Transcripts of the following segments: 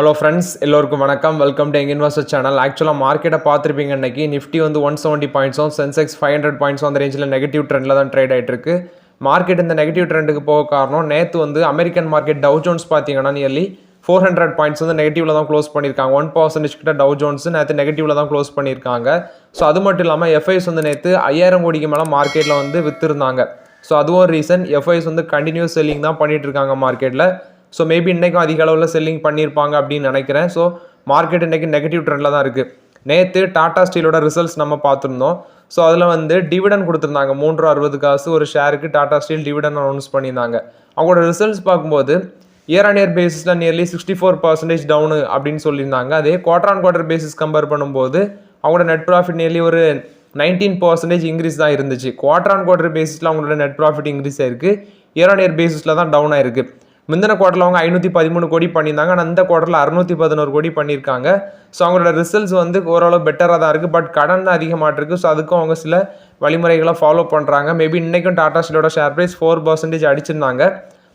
Hello friends, எல்லோருக்கும் வணக்கம். Welcome to young investor channel. ஆக்சுவலாக மார்க்கெட்டை பார்த்துருப்பீங்க. இன்னைக்கு நிஃப்டி வந்து 170 பாயிண்ட்ஸும், சென்செக்ஸ் 500 பாயிண்ட்ஸும் அந்த ரேஞ்சில் நெகட்டிவ் ட்ரெண்டில் தான் ட்ரேட் ஆகிட்டு இருக்கு. மார்க்கெட் இந்த நெகட்டிவ் ட்ரெண்டுக்கு போக காரணம், நேற்று வந்து அமெரிக்கன் மார்க்கெட் டவ் ஜோன்ஸ் பார்த்தீங்கன்னா நியர்லி 400 பாயிண்ட்ஸ் வந்து நெகட்டிவ்ல தான் க்ளோஸ் பண்ணியிருக்காங்க. 1% கிட்ட டவ் ஜோன்ஸ் நேற்று நெகட்டிவ்ல தான் க்ளோஸ் பண்ணியிருக்காங்க. ஸோ அது மட்டும் இல்லாமல் எஃப்ஐஸ் வந்து நேற்று 5000 கோடிக்கு மேலே மார்க்கெட்டில் வந்து விற்றுருந்தாங்க. ஸோ அதுவும் ஒரு ரீசன். எஃப்ஐஸ் வந்து கண்டினியூஸ் செல்லிங் தான் பண்ணிட்டு இருக்காங்க மார்க்கெட்டில். ஸோ மேபி இன்றைக்கும் அதிக அளவில் செல்லிங் பண்ணியிருப்பாங்க அப்படின்னு நினைக்கிறேன். ஸோ மார்க்கெட் இன்றைக்கி நெகட்டிவ் ட்ரெண்டில் தான் இருக்குது. நேற்று டாடா ஸ்டீலோட ரிசல்ட்ஸ் நம்ம பார்த்துருந்தோம். ஸோ அதில் வந்து டிவிடன் கொடுத்துருந்தாங்க. 3.60 காசு ஒரு ஷேருக்கு டாடா ஸ்டீல் டிவிடன் அனௌன்ஸ் பண்ணியிருந்தாங்க. அவங்களோட ரிசல்ட்ஸ் பார்க்கும்போது இயர் ஆன் இயர் பேசிஸில் நியர்லி 64% டவுனு அப்படின்னு சொல்லியிருந்தாங்க. அதே quarter on quarter basis compare பண்ணும்போது அவங்களோட நெட் ப்ராஃபிட் நியர்லி ஒரு 19% இன்க்ரீஸ் தான் இருந்துச்சு. குவார்டர் ஆன் குவார்டர் பேசிஸில் அவங்களோட நெட் ப்ராஃபிட் இன்க்ரீஸ் ஆயிருக்கு. இயர் ஆன் இயர் பேசிஸில் தான் டவுன் ஆயிருக்கு. முந்தின குவார்டரில் அவங்க 513 கோடி பண்ணியிருந்தாங்க. ஆனால் அந்த குவார்டரில் 611 கோடி பண்ணியிருக்காங்க. ஸோ அவங்களோட ரிசல்ட்ஸ் வந்து ஓரளவு பெட்டராக தான் இருக்குது. பட் கடன் தான் அதிகமாக இருக்குது. ஸோ அதுக்கும் அவங்க சில வழிமுறைகளை ஃபாலோ பண்ணுறாங்க. மேபி இன்றைக்கும் டாடா ஸ்டீலோட ஷேர் ப்ரைஸ் 4% அடிச்சிருந்தாங்க.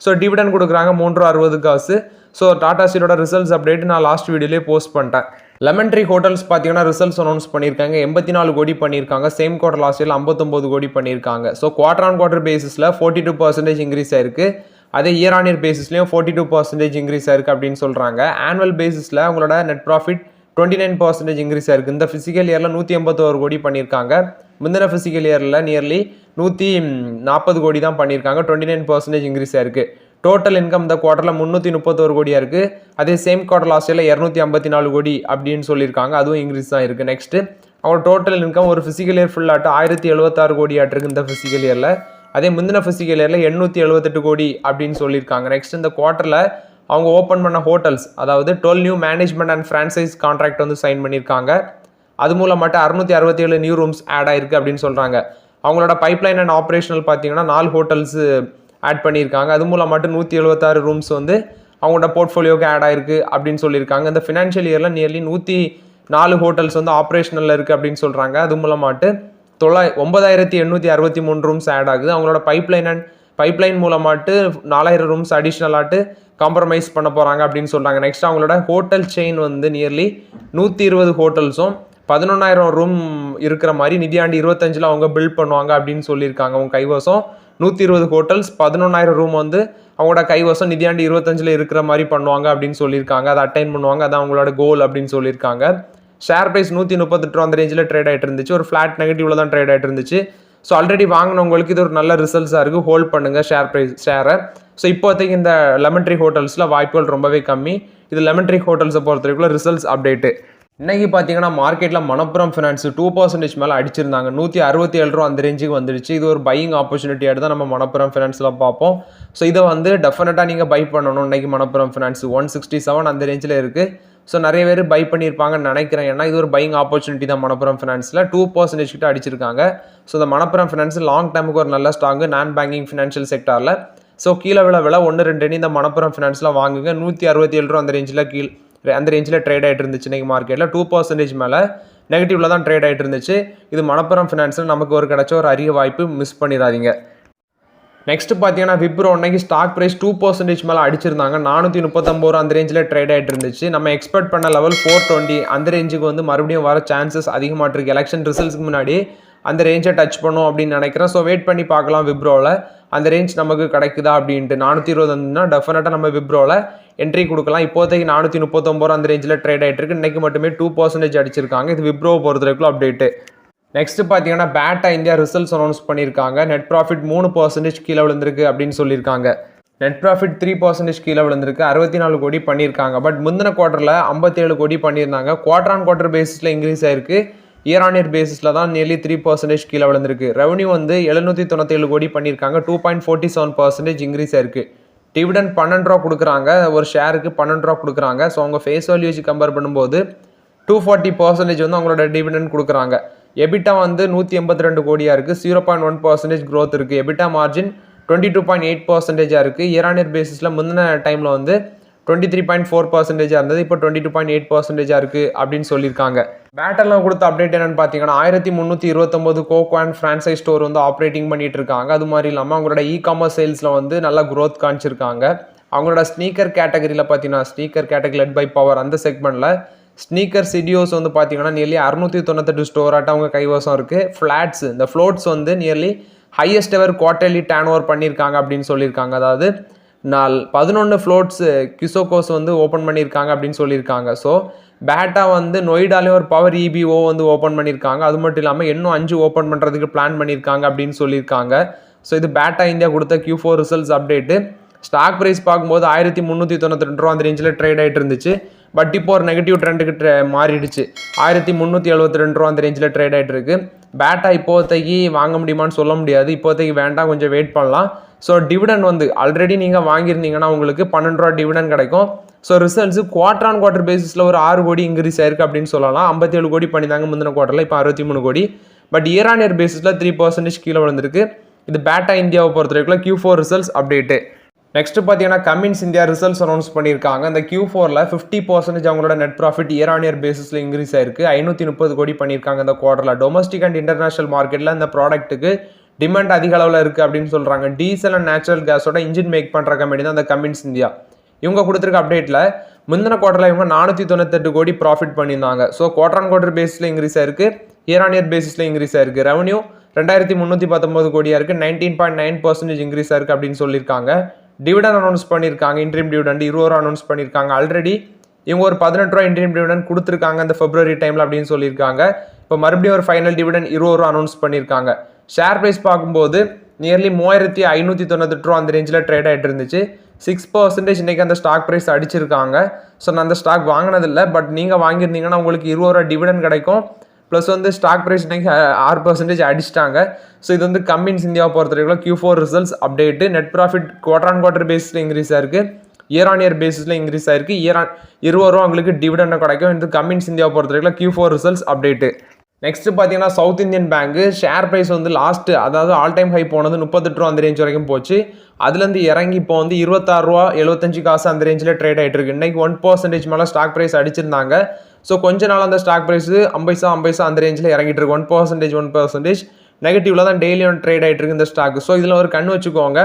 ஸோ டிவிடன் கொடுக்குறாங்க 3.60 காசு. ஸோ டாடா ஸ்டீலோட ரிசல்ட்ஸ் அப்டேட் நான் லாஸ்ட் வீடியோலேயே போஸ்ட் பண்ணிட்டேன். லெமன் ட்ரீ ஹோட்டல்ஸ் பார்த்தீங்கன்னா ரிசல்ட்ஸ் அனௌன்ஸ் பண்ணியிருக்காங்க. 84 கோடி பண்ணியிருக்காங்க. சேம் குவார்டர் லாஸ்ட் இயரில் 59 கோடி பண்ணியிருக்காங்க. ஸோ குவார்டர் ஆன் குவார்டர் பேசிஸில் 42% இன்க்ரீஸ் ஆயிருக்கு. அதே இயர் ஆன் இயர் பேசிஸ்லையும் 42% இன்க்ரீஸ் ஆயிருக்கு அப்படின்னு சொல்கிறாங்க. ஆனுவல் பேசிஸில் அவங்களோட நெட் ப்ராஃபிட் 29% இன்க்ரீஸ் ஆயிருக்கு. இந்த ஃபிசிக்கல் இயரில் 181 கோடி பண்ணியிருக்காங்க. முந்தின ஃபிசிக்கல் இயரில் நியர்லி 140 கோடி தான் பண்ணியிருக்காங்க. 29% இன்க்ரீஸ் ஆயிருக்கு. டோட்டல் இன்கம் இந்த குவார்ட்டரில் 331 கோடியாக இருக்குது. அதே சேம் குவார்டர் லாஸ்ட் இயரில் 254 கோடி அப்படின்னு சொல்லியிருக்காங்க. அதுவும் இன்க்ரீஸ் தான் இருக்குது. நெக்ஸ்ட்டு அவங்க டோட்டல் இன்கம் ஒரு ஃபிசிக்கல் இயர் ஃபுல்லாட்டு 1076 கோடி ஆட்டிருக்கு இந்த ஃபிசிக்கல் இயரில். அதே முந்தின ஃபிசிக்கல் இயரில் 878 கோடி அப்படின்னு சொல்லியிருக்காங்க. நெக்ஸ்ட் இந்த குவார்ட்டரில் அவங்க ஓப்பன் பண்ண ஹோட்டல்ஸ், அதாவது 12 new management and franchise contract வந்து சைன் பண்ணியிருக்காங்க. அது மூலம் மட்டும் 667 நியூ ரூம்ஸ் ஆட் ஆயிருக்கு அப்படின்னு சொல்கிறாங்க. அவங்களோட பைப்லைன் அண்ட் ஆப்ரேஷனல் பார்த்தீங்கன்னா 4 ஹோட்டல்ஸ் ஆட் பண்ணியிருக்காங்க. அது மூலம் மட்டும் 176 ரூம்ஸ் வந்து அவங்களோட போர்ட்ஃபோலியோக்கு ஆட் ஆயிருக்கு அப்படின்னு சொல்லியிருக்காங்க. இந்த ஃபினான்ஷியல் இயரில் நியர்லி 104 ஹோட்டல்ஸ் வந்து ஆப்ரேஷனலில் இருக்குது அப்படின்னு சொல்கிறாங்க. அது மூலமாட்டு 9863 ரூம்ஸ் ஆட் ஆகுது. அவங்களோட பைப்லைன் மூலமாட்டு 4000 ரூம்ஸ் அடிஷ்னலாட்டு காம்ப்ரமைஸ் பண்ண போகிறாங்க அப்படின்னு சொல்கிறாங்க. நெக்ஸ்ட் அவங்களோட ஹோட்டல் செயின் வந்து நியர்லி 120 ஹோட்டல்ஸும் 11,000 ரூம் இருக்கிற மாதிரி நிதியாண்டு 25 அவங்க பில்ட் பண்ணுவாங்க அப்படின்னு சொல்லியிருக்காங்க. அவங்க கைவசம் 120 ஹோட்டல்ஸ் 11,000 ரூம் வந்து அவங்களோட கைவசம் நிதியாண்டு 25 இருக்கிற மாதிரி பண்ணுவாங்க அப்படின்னு சொல்லியிருக்காங்க. அதை அட்டைன் பண்ணுவாங்க. அதான் அவங்களோட கோல் அப்படின்னு சொல்லியிருக்காங்க. ஷேர் ப்ரைஸ் 138 அந்த ரேஞ்சில் ட்ரேட் ஆகிட்டு இருந்துச்சு. ஒரு ஃப்ளாட் நெகட்டிவ்ல தான் ட்ரேட் ஆகிட்டு இருந்துச்சு. ஸோ ஆல்ரெடி வாங்கினவங்களுக்கு இது ஒரு நல்ல ரிசல்ட்ஸாக இருக்குது. ஹோல்ட் பண்ணுங்கள் ஷேரை. ஸோ இப்போதைக்கு இந்த லெமன் ட்ரீ ஹோட்டல்ஸில் வாய்ப்புகள் ரொம்பவே கம்மி. இது லெமன் ட்ரீ ஹோட்டல்ஸை பொறுத்த வரைக்கும் ரிசல்ட்ஸ் அப்டேட்டு. இன்றைக்கி பார்த்தீங்கன்னா மார்க்கெட்டில் மணப்புரம் ஃபினான்ஸ் 2% மேலே அடிச்சிருந்தாங்க. 167 ரூபா அந்த ரேஞ்சுக்கு வந்துடுச்சு. இது ஒரு பையிங் ஆப்பர்ச்சுனிட்டியாக தான் நம்ம மணப்புரம் ஃபினான்ஸில் பார்ப்போம். ஸோ இதை வந்து டெஃபினட்டாக நீங்கள் பை பண்ணணும். இன்றைக்கி மணப்புரம் ஃபினான்ஸ் 167 அந்த ரேஞ்சில் இருக்குது. ஸோ நிறைய பேர் பை பண்ணியிருப்பாங்கன்னு நினைக்கிறேன். ஏன்னா இது ஒரு பையிங் ஆப்பர்ச்சுனிட்டி தான். மணப்புரம் ஃபினான்ஸில் 2% கிட்ட அடிச்சிருக்காங்க. ஸோ இந்த மணப்புரம் ஃபினான்ஸ் லாங் டைமுக்கு ஒரு நல்ல ஸ்டாங்கு நான் பேங்கிங் ஃபினான்ஷியல் செக்டாரில். ஸோ கீழே விலை 1-2 இந்த மணப்புரம் ஃபினான்ஸில் வாங்குங்க. 167 ரூபா அந்த ரேஞ்சில் ட்ரேட் ஆகிட்டு இருந்துச்சு. இன்றைக்கி மார்க்கெட்டில் 2% மேலே நெகட்டிவ்ல தான் ட்ரேட் ஆகிட்டு இருந்துச்சு. இது மணப்புரம் ஃபினான்ஸில் நமக்கு ஒரு கிடைச்ச ஒரு அரிய வாய்ப்பு, மிஸ் பண்ணிடாதீங்க. நெக்ஸ்ட் பார்த்தீங்கன்னா விப்ரோ இன்னைக்கு ஸ்டாக் ப்ரைஸ் 2% மேலே அடிச்சிருந்தாங்க. 439 அந்த ரேஞ்சில் ட்ரேட் ஆகிட்டு இருந்துச்சு. நம்ம எக்ஸ்பெக்ட் பண்ண லெவல் 420 அந்த ரேஞ்சுக்கு வந்து மறுபடியும் வர சான்சஸ் அதிகமாக இருக்குது. எலெக்ஷன் ரிசல்ட்ஸ்க்கு முன்னாடி அந்த ரேஞ்சை டச் பண்ணும் அப்படின்னு நினைக்கிறேன். ஸோ வெயிட் பண்ணி பார்க்கலாம் விப்ரோவில் அந்த ரேஞ்ச் நமக்கு கிடைக்குதா அப்படின்ட்டு. 420 வந்துன்னா டெஃபினட்டாக நம்ம விப்ரோவில் என்ட்ரி கொடுக்கலாம். இப்போதைக்கு 439 அந்த ரேஞ்சில் ட்ரேட் ஆகிட்டு இருக்கு. இன்றைக்கி மட்டுமே 2% அடிச்சிருக்காங்க. இது விப்ரோவை பொறுத்த வரைக்கும் அப்டேட்டு. நெக்ஸ்ட் பார்த்தீங்கன்னா பேட்டா இந்தியா ரிசல்ட்ஸ் அனௌன்ஸ் பண்ணியிருக்காங்க. நெட் ப்ராஃபிட் 3% கீழே விழுந்திருக்கு அப்படின்னு சொல்லியிருக்காங்க. நெட் ப்ராஃபிட் 3% கீழே விழுந்திருக்கு. 64 கோடி பண்ணியிருக்காங்க. பட் முந்தின குவார்ட்டரில் 57 கோடி பண்ணியிருந்தாங்க. குவார்டர் ஆன் குவார்டர் பேசிஸில் இன்க்ரீஸ் ஆயிருக்கு. இயர் ஆன் இயர் பேசிஸில் தான் நியர்லி 3% கீழே விழுந்திருக்கு. ரெவன்யூ வந்து 797 கோடி பண்ணியிருக்காங்க. 2.47% இன்க்ரீஸ் ஆயிருக்கு. டிவிடன் 12 ரூபா கொடுக்குறாங்க. ஒரு ஷேருக்கு 12 ரூபா கொடுக்குறாங்க. ஸோ அவங்க ஃபேஸ் வேல்யூ வச்சு கம்பேர் பண்ணும்போது 240% வந்து அவங்களோட டிவிடன் கொடுக்குறாங்க. எபிட்டா வந்து 182 கோடியாக இருக்குது. 0.1% க்ரோத் இருக்குது. எபிட்டா மார்ஜின் 22.8% இருக்குது. இயர் ஆன் இயர் பேசிஸில் முந்தின டைமில் வந்து 23.4% இருந்தது. இப்போ 22.8% இருக்குது அப்படின்னு சொல்லியிருக்காங்க. பேட்டரில் கொடுத்த அப்டேட் என்னென்னு பார்த்தீங்கன்னா 1329 கோக்வான் ஃப்ரான்சைஸ் ஸ்டோர் வந்து ஆப்ரேட்டிங் பண்ணிட்டு இருக்காங்க. அது மாதிரி இல்லாமல் அவங்களோட இ-காமர்ஸ் சேல்ஸில் வந்து நல்லா க்ரோத் காமிச்சிருக்காங்க. அவங்களோட ஸ்னீக்கர் கேட்டகரியில் பார்த்தீங்கன்னா sneaker category led by power அந்த செக்மெண்ட்டில் ஸ்னீக்கர் சிடிஓஸ் வந்து பார்த்தீங்கன்னா நியர்லி 698 ஸ்டோர் ஆட்ட அவங்க கைவசம் இருக்குது. ஃப்ளாட்ஸ் இந்த ஃப்ளோட்ஸ் வந்து nearly highest ever quarterly turn over பண்ணியிருக்காங்க அப்படின்னு சொல்லியிருக்காங்க. அதாவது 11 ஃப்ளோட்ஸ் கிசோகோஸ் வந்து ஓப்பன் பண்ணியிருக்காங்க அப்படின்னு சொல்லியிருக்காங்க. ஸோ பேட்டா வந்து நொய்டாலேயும் ஒரு பவர் இபிஓ வந்து ஓப்பன் பண்ணியிருக்காங்க. அது மட்டும் இல்லாமல் இன்னும் 5 ஓப்பன் பண்ணுறதுக்கு பிளான் பண்ணியிருக்காங்க அப்படின்னு சொல்லியிருக்காங்க. ஸோ இது பேட்டா இந்தியா கொடுத்த Q4 results update. Stock price பார்க்கும்போது 1392 ரூபா அந்த ரேஞ்சில் ட்ரேட் ஆகிட்டு இருந்துச்சு. பட் இப்போ ஒரு நெகட்டிவ் ட்ரெண்டுக்கு மாறிடுச்சு. 1372 ரூபா அந்த ரேஞ்சில் ட்ரேட் ஆகிட்டு இருக்கு. பேட்டா இப்போதைக்கு வாங்க முடியுமான்னு சொல்ல முடியாது. இப்போதைக்கு வேண்டாம், கொஞ்சம் வெயிட் பண்ணலாம். ஸோ டிவிடன் வந்து ஆல்ரெடி நீங்கள் வாங்கியிருந்தீங்கன்னா உங்களுக்கு 12 ரூபா டிவிடன் கிடைக்கும். So results quarter on quarter பேசிஸில் ஒரு 6 கோடி இன்க்ரீஸ் ஆயிருக்கு அப்படின்னு சொல்லலாம். 57 கோடி பண்ணியிருந்தாங்க முந்தின குவார்டரில், இப்போ 63 கோடி. பட் இயர் ஆன் இயர் பேசிஸில் 3% கீழே விழுந்திருக்கு. இது பேட்டா இந்தியாவை பொறுத்த வரைக்கும் Q4 ரிசல்ட்ஸ் அப்டேட்டு. நெக்ஸ்ட் பார்த்தீங்கன்னா கமின்ஸ் இந்தியா ரிசல்ட்ஸ் அனௌன்ஸ் பண்ணியிருக்காங்க. இந்த Q4ல் 50% அவங்களோட net profit year on year பேசிஸில் இன்க்ரீஸ் ஆயிருக்கு. 530 கோடி பண்ணியிருக்காங்க இந்த குவார்டரில். டொமஸ்டிக் அண்ட் இன்டர்நேஷனல் மார்க்கெட்டில் இந்த ப்ராடக்ட்டுக்கு டிமாண்ட் அதிக அளவில் இருக்குது அப்படின்னு சொல்கிறாங்க. டீசல் அண்ட் நேச்சுரல் கேஸோட இன்ஜின் மேக் பண்ணுற கம்பெனி தான் இந்த கமின்ஸ் இந்தியா. இவங்க கொடுத்துருக்க அப்டேட்டில் முந்தின குவார்டரில் இவங்க 498 கோடி ப்ராஃபிட் பண்ணியிருந்தாங்க. ஸோ குவார்டர் ஆன் குவார்டர் பேஸில் இன்க்ரீஸ் ஆயிருக்கு, இயர் ஆன் இயர் பேசிஸில் இன்க்ரீஸ் ஆயிருக்கு. ரெவன்யூ 2319 கோடியாக இருக்குது, 19.9% இன்க்ரீஸ் ஆயிருக்கு அப்படின்னு சொல்லியிருக்காங்க. டிவிடன் அனௌன்ஸ் பண்ணியிருக்காங்க. இன்ட்ரீம் டிவிடெண்ட் 20 ரூபா அனௌன்ஸ் பண்ணியிருக்காங்க. ஆல்ரெடி இவங்க ஒரு 18 ரூபா இன்ட்ரீம் டிவிடெண்ட் கொடுத்துருக்காங்க இந்த February டைமில் அப்படின்னு சொல்லியிருக்காங்க. இப்போ மறுபடியும் ஒரு ஃபைனல் டிவிடெண்ட் 20 ரூபா அனௌன்ஸ் பண்ணியிருக்காங்க. ஷேர் ப்ரைஸ் பார்க்கும்போது நியர்லி 3598 ரூபா அந்த ரேஞ்சில் ட்ரேட் ஆகிட்டு இருந்துச்சு. 6% இன்றைக்கி அந்த ஸ்டாக் ப்ரைஸ் அடிச்சிருக்காங்க. ஸோ நான் அந்த ஸ்டாக் வாங்கினதில்லை. பட் நீங்கள் வாங்கியிருந்தீங்கன்னா உங்களுக்கு 20 ரூபா டிவிடெண்ட் கிடைக்கும். ப்ளஸ் வந்து ஸ்டாக் ப்ரைஸ் இன்றைக்கி 6% அடிச்சிட்டாங்க. ஸோ இது வந்து கமின்ஸ் இந்தியாவை பொறுத்த வரைக்கும் Q4 results update. Net profit quarter on quarter பேஸில் இன்க்ரீஸ் ஆயிருக்கு, இயர் ஆன் இயர் பேஸில் இன்க்ரீஸ் ஆயிருக்கு. 20 ரூபா உங்களுக்கு டிவிடெண்ட் கிடைக்கும். இது கமின்ஸ் இந்தியாவை பொறுத்த வரைக்கும் Q4 ரிசல்ட்ஸ் அப்டேட்டு. நெக்ஸ்ட் பார்த்தீங்கன்னா சவுத் இந்தியன் பேங்க்கு ஷேர் ப்ரைஸ் வந்து லாஸ்ட்டு அதாவது ஆல் டைம் ஹை போனது 38 ரூபா அந்த ரேஞ்ச் வரைக்கும் போச்சு. அதுலேருந்து இறங்கி இப்போ வந்து 26 ரூபா 75 காசு அந்த ரேஞ்சில் ட்ரேட் ஆகிட்டு இருக்கு. இன்றைக்கி 1% மேலே ஸ்டாக் ப்ரைஸ் அடிச்சிருந்தாங்க. ஸோ கொஞ்ச நாள் அந்த ஸ்டாக் ப்ரைஸ் 50 அந்த ரேஞ்சில் இறங்கிட்டு இருக்கு. 1% நெகட்டிவ்ல தான் டெய்லியும் ட்ரேட் ஆகிட்டு இருக்கு இந்த ஸ்டாக். ஸோ இதில் ஒரு கண் வச்சுக்கோங்க.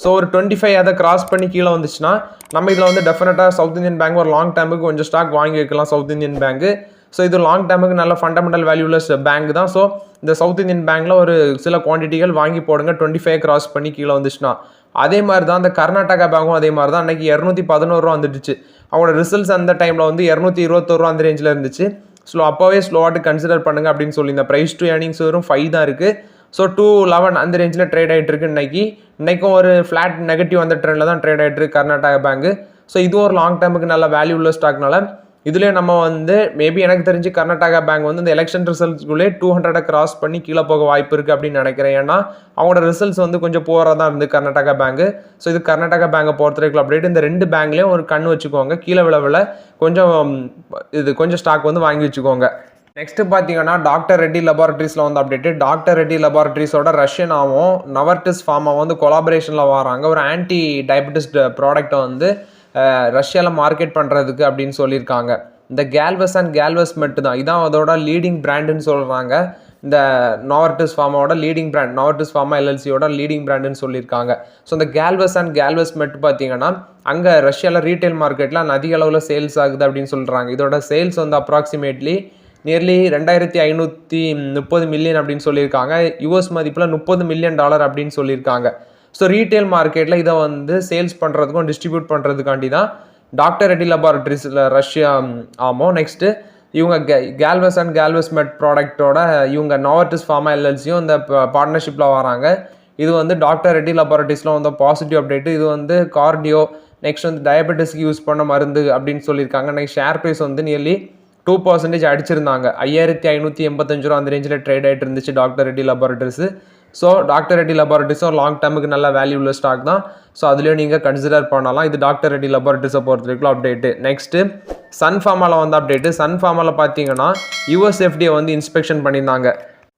ஸோ ஒரு 25 அதை கிராஸ் பண்ணி கீழே வந்துச்சுன்னா நம்ம இதில் வந்து டெஃபினட்டாக சவுத் இந்தியன் பேங்க் ஒரு லாங் டேர்முக்கு கொஞ்சம் ஸ்டாக் வாங்கி வைக்கலாம் சவுத் இந்தியன் பேங்க்கு. ஸோ இது லாங் டேர்முக்கு நல்ல ஃபண்டமெண்டல் வேல்யூலெஸ் பேங்க் தான். ஸோ இந்த சவுத் இந்தியன் பேங்க்கில் ஒரு சில குவான்டிட்டிகள் வாங்கி போடுங்க 25 கிராஸ் பண்ணி கீழே வந்துச்சுன்னா. அதே மாதிரி தான் இந்த கர்நாடகா பேங்க்கும் அதே மாதிரி தான். அன்றைக்கி 211 ரூபா வந்துடுச்சு. அவங்களோட ரிசல்ட்ஸ் அந்த டைமில் வந்து 221 ரூபா அந்த ரேஞ்சில் இருந்துச்சு. அப்போவே ஸ்லோவாட்டு கன்சிடர் பண்ணுங்க அப்படின்னு சொல்லி இந்த ப்ரைஸ் டு ஏர்னிங்ஸ் வெறும் 5 தான் இருக்குது. ஸோ 211 அந்த ரேஞ்சில் ட்ரேட் ஆகிட்டு இருக்கு. இன்றைக்கும் ஒரு ஃப்ளாட் நெகட்டிவ் அந்த ட்ரெண்டில் தான் ட்ரேட் ஆகிட்டு இருக்கு கர்நாடகா பேங்க். ஸோ இது ஒரு லாங் டேர்முக்கு நல்ல வேல்யூ உள்ள ஸ்டாக்னால இதுலேயே நம்ம வந்து மேபி எனக்கு தெரிஞ்சு கர்நாடகா பேங்க் வந்து இந்த எலெக்ஷன் ரிசல்ட்ஸ்குள்ளே 200 கிராஸ் பண்ணி கீழே போக வாய்ப்பு இருக்குது அப்படின்னு நினைக்கிறேன். ஏன்னா அவங்களோட ரிசல்ட்ஸ் வந்து கொஞ்சம் போராக தான் இருந்து கர்நாடகா பேங்க். ஸோ இது கர்நாடகா பேங்கை பொறுத்த வரைக்கும் அப்டேட். இந்த 2 பேங்க்லேயும் ஒரு கண் வச்சுக்கோங்க. கீழே விளவில் கொஞ்சம் ஸ்டாக் வந்து வாங்கி வச்சுக்கோங்க. நெக்ஸ்ட் பார்த்தீங்கன்னா டாக்டர் ரெட்டி லெபார்ட்ரிஸில் வந்து அப்டேட்டு. டாக்டர் ரெட்டி லெபார்ட்ரிஸோட ரஷ்யனாவும் நவர்டிஸ் ஃபார்மா வந்து கொலாபரேஷனில் வராங்க. ஒரு ஆன்டி டயபெட்டிஸ் ப்ராடக்டை வந்து ரஷ்யாவில் மார்க்கெட் பண்ணுறதுக்கு அப்படின்னு சொல்லியிருக்காங்க. இந்த கேல்வஸ் அண்ட் கேல்வஸ் மெட்டு தான் இதான் அதோட லீடிங் பிராண்டுன்னு சொல்கிறாங்க. இந்த நவர்டிஸ் ஃபார்மாவோட லீடிங் பிராண்ட், நவர்டிஸ் ஃபார்மா எல்எல்சியோட லீடிங் பிராண்டுன்னு சொல்லியிருக்காங்க. ஸோ இந்த கேல்வஸ் அண்ட் கேல்வஸ் மெட்டு பார்த்தீங்கன்னா அங்கே ரஷ்யாவில் ரீட்டைல் மார்க்கெட்டில் அதிக அளவில் சேல்ஸ் ஆகுது அப்படின்னு சொல்கிறாங்க. இதோட சேல்ஸ் வந்து அப்ராக்சிமேட்லி நியர்லி 2530 மில்லியன் அப்படின்னு சொல்லியிருக்காங்க. யூஎஸ் மதிப்பில் $30 மில்லியன் அப்படின்னு சொல்லியிருக்காங்க. ஸோ ரீட்டைல் மார்க்கெட்டில் இதை வந்து சேல்ஸ் பண்ணுறதுக்கும் டிஸ்ட்ரிபியூட் பண்ணுறதுக்காண்டி தான் டாக்டர் ரெட்டி லெபார்ட்ரிஸில் ரஷ்யா ஆமாம். நெக்ஸ்ட்டு இவங்க கேல்வஸ் அண்ட் கேல்வஸ் மெட் ப்ராடக்டோட இவங்க நவர்டிஸ் ஃபார்மா எல்எல்சியும் இந்த பார்ட்னர்ஷிப்பில் வராங்க. இது வந்து டாக்டர் ரெட்டி லெபார்ட்ரிஸில் வந்து பாசிட்டிவ் அப்டேட்டு. இது வந்து கார்டியோ நெக்ஸ்ட் வந்து டயபெட்டிஸ்க்கு யூஸ் பண்ண மருந்து அப்படின்னு சொல்லியிருக்காங்க. நெக்ஸ்ட் ஷேர் ப்ரைஸ் வந்து நியர்லி 2% அடிச்சிருந்தாங்க. 5585 ரூபா அந்த ரேஞ்சில் ட்ரேட் ஆகிட்டு இருந்துச்சு doctor Reddy laboratories. So doctor Reddy லெபார்ட்ரிஸும் லாங் டேர்முக்கு நல்ல வேல்யூ உள்ள ஸ்டாக் தான். ஸோ அதுலேயும் நீங்கள் கன்சிடர் பண்ணலாம். இது டாக்டர் ரெட்டி லெபார்ட்ரிஸை பொறுத்த வரைக்கும் அப்டேட்டு. நெக்ஸ்ட்டு சன் ஃபார்மாவில் வந்து அப்டேட்டு. சன் ஃபார்மாவில் பார்த்தீங்கன்னா யூஎஸ்எஃப்டியை வந்து இன்ஸ்பெக்ஷன் பண்ணியிருந்தாங்க.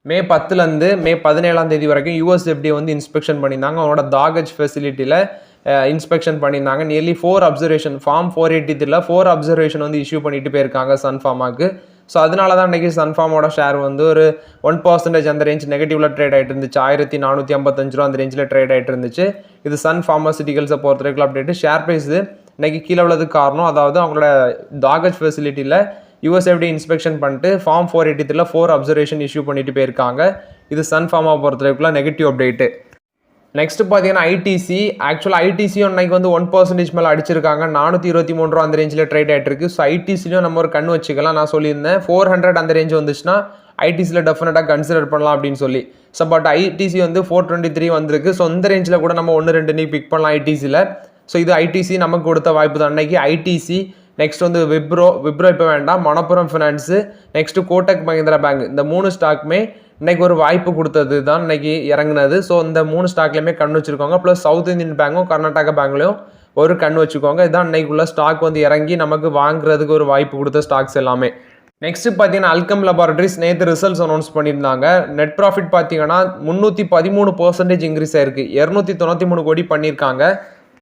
மே 10லேருந்து மே 17 வரைக்கும் யூஎஸ்எஃப்டியை வந்து இன்ஸ்பெக்ஷன் பண்ணியிருந்தாங்க. அவங்களோட தாகஜ் ஃபெசிலிட்டியில் இன்ஸ்பெக்ஷன் பண்ணியிருந்தாங்க. நியர்லி 4 அப்சர்வேஷன் ஃபார்ம் 483ல் 4 அப்சர்வேஷன் வந்து இஷ்யூ பண்ணிட்டு போயிருக்காங்க சன் ஃபார்மாவுக்கு. ஸோ அதனால தான் இன்றைக்கி சன்ஃபார்மோட ஷேர் வந்து ஒரு 1% அந்த ரேஞ்ச் நெகட்டிவில் ட்ரேட் ஆகிட்டு இருந்துச்சு. 1455 ரூபா அந்த ரேஞ்சில் ட்ரேட் ஆகிட்டு இருந்துச்சு. இது சன் ஃபார்மசிட்டிகல்ஸை பொறுத்த வரைக்கும் அப்டேட்டு. ஷேர் ப்ரைஸ் இன்றைக்கி கீழே உள்ளதுக்கு காரணம், அதாவது அவங்களோட டாகஜ் ஃபெசிலிட்டியில் USFD இன்ஸ்பெக்ஷன் பண்ணிட்டு ஃபார்ம் 483 4 அப்சர்வேஷன் இஷ்யூ பண்ணிட்டு போயிருக்காங்க. இது சன் ஃபார்மா பொறுத்த வரைக்கும் நெகட்டிவ் அப்டேட்டு. நெக்ஸ்ட் பார்த்தீங்கன்னா ஐடிசி. ஆக்சுவலாக ஐடிசியும் இன்னைக்கு வந்து 1% மேலே அடிச்சிருக்காங்க. 423 ரூபா அந்த ரேஞ்சில் ட்ரேட் ஆகிட்டு இருக்கு. ஸோ ஐடிசிலையும் நம்ம ஒரு கண் வச்சுக்கலாம். நான் சொல்லியிருந்தேன் 400 அந்த ரேஞ்ச் வந்துச்சுன்னா ஐடிசியில் டெஃபினட்டாக கன்சிடர் பண்ணலாம் அப்படின்னு சொல்லி. ஸோ பட் ஐடிசி வந்து 423 வந்திருக்கு. ஸோ இந்த ரேஞ்சில் கூட நம்ம 1-2 நீ பிக் பண்ணலாம் ஐடிசியில். ஸோ இது ஐடிசி நமக்கு கொடுத்த வாய்ப்பு தான் அன்னைக்கு. ஐடிசி நெக்ஸ்ட் வந்து விப்ரோ இப்போ வேண்டாம், Manappuram finance, next Kotak Mahindra bank, இந்த 3 ஸ்டாக்குமே இன்றைக்கி ஒரு வாய்ப்பு கொடுத்தது தான் இன்றைக்கி இறங்குனது. ஸோ இந்த 3 ஸ்டாக்லேயுமே கண் வச்சுருக்கோங்க. ப்ளஸ் சவுத் இந்தியன் பேங்க்கும் கர்நாடகா பேங்க்லையும் ஒரு கண் வச்சுக்கோங்க. இதுதான் இன்றைக்குள்ள ஸ்டாக் வந்து இறங்கி நமக்கு வாங்குறதுக்கு ஒரு வாய்ப்பு கொடுத்த ஸ்டாக்ஸ் எல்லாமே. நெக்ஸ்ட்டு பார்த்தீங்கன்னா அல்கம் லெபார்டரிஸ் நேற்று ரிசல்ட்ஸ் அனௌன்ஸ் பண்ணியிருந்தாங்க. நெட் ப்ராஃபிட் பார்த்தீங்கன்னா 313% இன்க்ரீஸ் ஆயிருக்கு. 293 கோடி பண்ணியிருக்காங்க.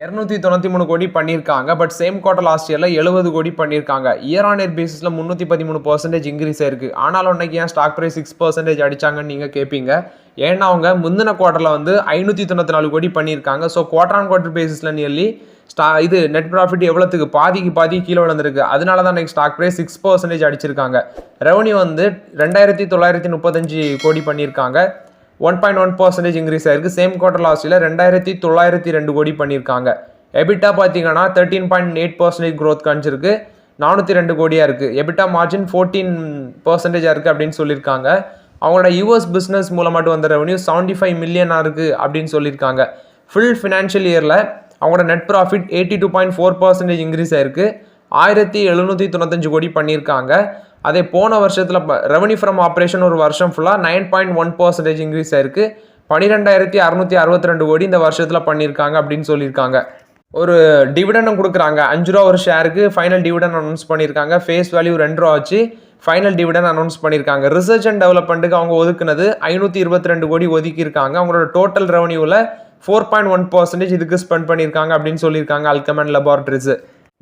293 கோடி பண்ணியிருக்காங்க. பட் சேம் குவார்டர் லாஸ்ட் இயரில் 70 கோடி பண்ணியிருக்காங்க. இயர் ஆன் இயர் பேசிஸில் 313% இன்க்ரீஸ் ஆயிருக்கு. ஆனாலும் இன்னைக்கு ஏன் ஸ்டாக் ப்ரைஸ் 6% அடிச்சாங்கன்னு நீங்கள் கேட்பீங்க. ஏன்னா அவங்க முந்தின குவார்டரில் வந்து 594 கோடி பண்ணியிருக்காங்க. ஸோ குவார்டர் ஆன் குவார்டர் பேசிஸில் நியர்லி இது நெட் ப்ராஃபிட் எவ்வளோத்துக்கு பாதி கீழே விழுந்திருக்கு. அதனால தான் இன்னைக்கு ஸ்டாக் ப்ரைஸ் 6% அடிச்சிருக்காங்க. ரெவன்யூ வந்து 2935 கோடி பண்ணியிருக்காங்க. 1.1% இன்க்ரீஸ் ஆயிருக்கு. சேம் குவார்டர் லாஸ்ட்டில் 2902 கோடி பண்ணியிருக்காங்க. எபிட்டா பார்த்தீங்கன்னா 13.8% க்ரோத் காமிச்சிருக்கு. 402 கோடியாக இருக்குது. எபிட்டா மார்ஜின் 14% இருக்குது அப்படின்னு சொல்லியிருக்காங்க. அவங்களோட யூஎஸ் பிஸ்னஸ் மூலமாட்டு வந்த ரெவன்யூ 75 மில்லியனாக இருக்குது அப்படின்னு சொல்லியிருக்காங்க. ஃபுல் ஃபினான்ஷியல் இயரில் அவங்களோட நெட் ப்ராஃபிட் 82.4% இன்க்ரீஸ் ஆயிருக்கு. 1795 கோடி பண்ணியிருக்காங்க. அதே போன வருஷத்தில் ரெவன்யூ ஃப்ரம் ஆப்ரேஷன் ஒரு வருஷம் ஃபுல்லாக 9.1% இன்க்ரீஸ் ஆயிருக்கு. 12662 கோடி இந்த வருஷத்தில் பண்ணியிருக்காங்க அப்படின்னு சொல்லியிருக்காங்க. ஒரு டிவிடெண்டும் கொடுக்குறாங்க. 5 ரூபா ஒரு ஷேருக்கு ஃபைனல் டிவிடெண்ட் அனௌன்ஸ் பண்ணியிருக்காங்க. ஃபேஸ் வேல்யூ 2 ரூபா வச்சு ஃபைனல் டிவிடெண்ட் அனௌன்ஸ் பண்ணியிருக்காங்க. ரிசர்ச் அண்ட் டெவலப்மெண்ட்டுக்கு அவங்க ஒதுக்குனது 522 கோடி ஒதுக்கியிருக்காங்க. அவங்களோட டோட்டல் ரெவன்யூவில் 4.1% இதுக்கு ஸ்பெண்ட் பண்ணியிருக்காங்க அப்படின்னு சொல்லியிருக்காங்க அல்கம் அண்ட் லெபார்டரிஸ்.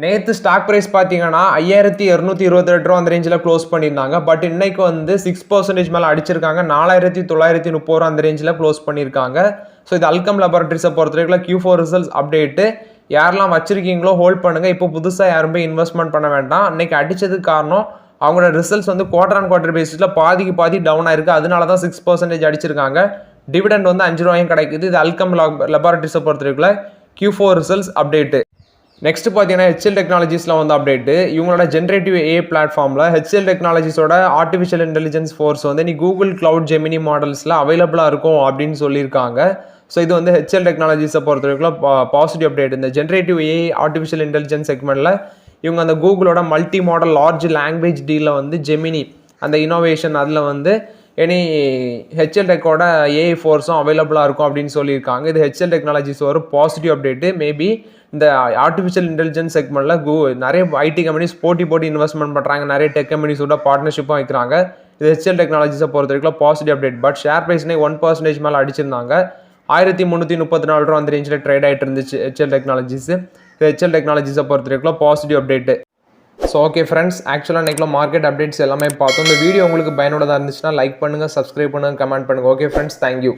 நேற்று ஸ்டாக் ப்ரைஸ் பார்த்தீங்கன்னா 5228 ரூபா அந்த ரேஞ்சில் க்ளோஸ் பண்ணியிருந்தாங்க. பட் இன்னைக்கு வந்து 6% மேலே அடிச்சிருக்காங்க. 4930 ரூபா அந்த ரேஞ்சில் க்ளோஸ் பண்ணியிருக்காங்க. ஸோ இது அல்கம் லெபார்டரிஸை பொறுத்த வரைக்கும் Q4 ரிசல்ட்ஸ் அப்டேட்டு. யாரெல்லாம் வச்சிருக்கீங்களோ ஹோல்ட் பண்ணுங்கள். இப்போ புதுசாக யாருமே இன்வெஸ்ட்மெண்ட் பண்ண வேண்டாம். இன்னைக்கு அடித்ததுக்கு காரணம் அவங்களோட ரிசல்ட்ஸ் வந்து குவார்டர் ஆன் குவார்டர் பேசிஸில் பாதி டவுன் ஆயிருக்கு. அதனால தான் 6% அடிச்சிருக்காங்க. டிவிடெண்ட் வந்து 5 ரூபாயும் கிடைக்குது. இது அல்கம் லெபார்டரிஸை பொறுத்த வரைக்கும் Q4 ரிசல்ட்ஸ் அப்டேட்டு. நெக்ஸ்ட் பார்த்தீங்கன்னா HCL டெக்னாலஜிஸில் வந்து அப்டேட்டு. இவங்களோட ஜென்ரேட்டிவ் AI பிளாட்ஃபார்மில் HCL டெக்னாலஜிஸோட ஆர்டிஃபிஷியல் இன்டெலிஜென்ஸ் ஃபோர்ஸ் வந்து நீ கூகுள் கிளவுட் ஜெமினி மாடல்ஸில் அவைலபிளாக இருக்கும் அப்படின்னு சொல்லியிருக்காங்க. ஸோ இது வந்து HCL டெக்னாலஜிஸை பொறுத்த வரைக்கும் பாசிட்டிவ் அப்டேட். இந்த ஜென்ரேட்டிவ் AI ஆர்டிஃபிஷியல் இன்டெலிஜென்ஸ் செக்மெண்ட்டில் இவங்க அந்த கூகுளோட மல்டி மாடல் லார்ஜ் லாங்குவேஜ் டீலில் வந்து ஜெமினி அந்த இனோவேஷன் அதில் வந்து HCL டெக்கோட AI ஃபோர்ஸும் அவைலபிளாக இருக்கும் அப்படின்னு சொல்லியிருக்காங்க. இது HCL டெக்னாலஜிஸ் ஒரு பாசிட்டிவ் அப்டேட்டு. மேபி இந்த ஆர்டிஃபிஷியல் இன்டெலிஜென்ஸ் செக்மெண்ட்டில் நிறைய ஐடி கம்பெனிஸ் போட்டி இன்வெஸ்ட்மெண்ட் பண்ணுறாங்க. நிறைய டெக் கம்பெனிஸோட பார்ட்னர்ஷிப்பாக வைக்கிறாங்க. இது HCL டெக்னாலஜிஸை பொறுத்த வரைக்கும் பாசிட்டிவ் அப்டேட். பட் ஷேர் ப்ரைஸ்னே 1% மேலே அடிச்சிருந்தாங்க. 1334 ரூபா அந்த ரேஞ்சில் ட்ரேட் ஆகிட்டு இருந்துச்சு HCL டெக்னாலஜிஸ். இது HCL டெக்னாலஜிஸை பொறுத்த வரைக்கும் positive update. So okay friends, ஆக்சுவலாக இன்றைக்கி மார்க்கெட் அப்டேட்ஸ் எல்லாமே பார்த்தோம். இந்த வீடியோ உங்களுக்கு பயனுள்ளதாக இருந்துச்சுன்னா லைக் பண்ணுங்கள், சப்ஸ்கிரைப் பண்ணுங்கள், கமெண்ட் பண்ணுங்கள். Okay friends, thank you.